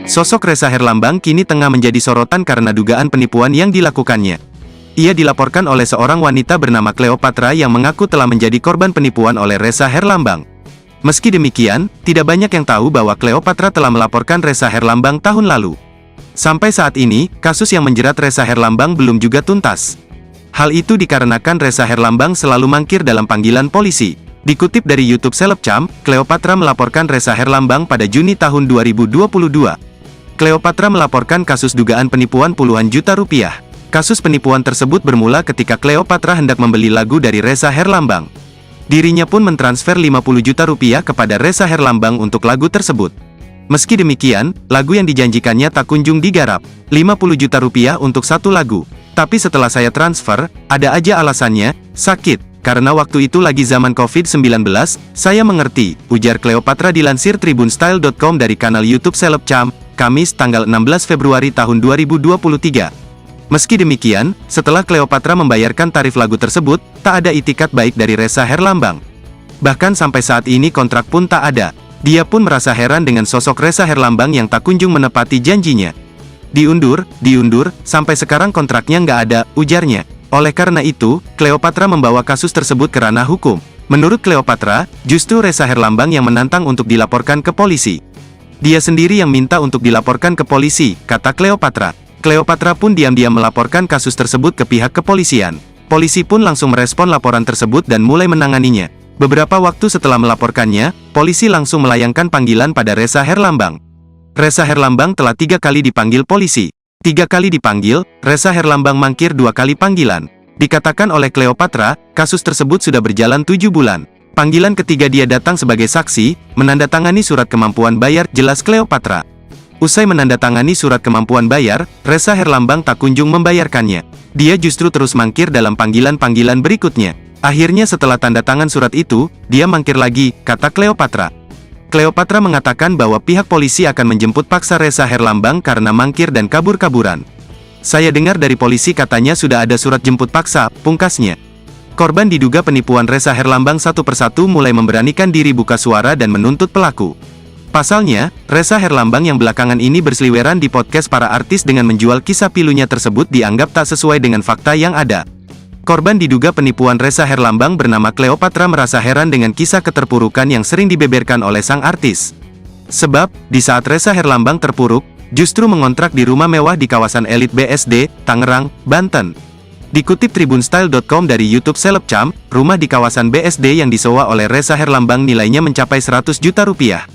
Sosok Ressa Herlambang kini tengah menjadi sorotan karena dugaan penipuan yang dilakukannya. Ia dilaporkan oleh seorang wanita bernama Cleopatra yang mengaku telah menjadi korban penipuan oleh Ressa Herlambang. Meski demikian, tidak banyak yang tahu bahwa Cleopatra telah melaporkan Ressa Herlambang tahun lalu. Sampai saat ini, kasus yang menjerat Ressa Herlambang belum juga tuntas. Hal itu dikarenakan Ressa Herlambang selalu mangkir dalam panggilan polisi. Dikutip dari YouTube Selebcam, Cleopatra melaporkan Ressa Herlambang pada Juni tahun 2022. Cleopatra melaporkan kasus dugaan penipuan puluhan juta rupiah. Kasus penipuan tersebut bermula ketika Cleopatra hendak membeli lagu dari Ressa Herlambang. Dirinya pun mentransfer 50 juta rupiah kepada Ressa Herlambang untuk lagu tersebut. Meski demikian, lagu yang dijanjikannya tak kunjung digarap. 50 juta rupiah untuk satu lagu. Tapi setelah saya transfer, ada aja alasannya, sakit. Karena waktu itu lagi zaman COVID-19, saya mengerti, ujar Cleopatra dilansir tribunstyle.com dari kanal YouTube Selebcam, Kamis tanggal 16 Februari tahun 2023. Meski demikian, setelah Cleopatra membayarkan tarif lagu tersebut, tak ada itikat baik dari Ressa Herlambang. Bahkan sampai saat ini kontrak pun tak ada. Dia pun merasa heran dengan sosok Ressa Herlambang yang tak kunjung menepati janjinya. Diundur, sampai sekarang kontraknya nggak ada, ujarnya. Oleh karena itu, Cleopatra membawa kasus tersebut ke ranah hukum. Menurut Cleopatra, justru Ressa Herlambang yang menantang untuk dilaporkan ke polisi. Dia sendiri yang minta untuk dilaporkan ke polisi, kata Cleopatra. Cleopatra pun diam-diam melaporkan kasus tersebut ke pihak kepolisian. Polisi pun langsung merespon laporan tersebut dan mulai menanganinya. Beberapa waktu setelah melaporkannya, polisi langsung melayangkan panggilan pada Ressa Herlambang. Ressa Herlambang telah 3 kali dipanggil polisi. 3 kali dipanggil, Ressa Herlambang mangkir 2 kali panggilan. Dikatakan oleh Cleopatra, kasus tersebut sudah berjalan 7 bulan. Panggilan ketiga dia datang sebagai saksi, menandatangani surat kemampuan bayar, jelas Cleopatra. Usai menandatangani surat kemampuan bayar, Ressa Herlambang tak kunjung membayarkannya. Dia justru terus mangkir dalam panggilan-panggilan berikutnya. Akhirnya setelah tanda tangan surat itu, dia mangkir lagi, kata Cleopatra. Cleopatra mengatakan bahwa pihak polisi akan menjemput paksa Ressa Herlambang karena mangkir dan kabur-kaburan. Saya dengar dari polisi katanya sudah ada surat jemput paksa, pungkasnya. Korban diduga penipuan Ressa Herlambang satu persatu mulai memberanikan diri buka suara dan menuntut pelaku. Pasalnya, Ressa Herlambang yang belakangan ini berseliweran di podcast para artis dengan menjual kisah pilunya tersebut dianggap tak sesuai dengan fakta yang ada. Korban diduga penipuan Ressa Herlambang bernama Cleopatra merasa heran dengan kisah keterpurukan yang sering dibeberkan oleh sang artis. Sebab, di saat Ressa Herlambang terpuruk, justru mengontrak di rumah mewah di kawasan elit BSD, Tangerang, Banten. Dikutip tribunstyle.com dari YouTube Selebcam, rumah di kawasan BSD yang disewa oleh Ressa Herlambang nilainya mencapai 100 juta rupiah.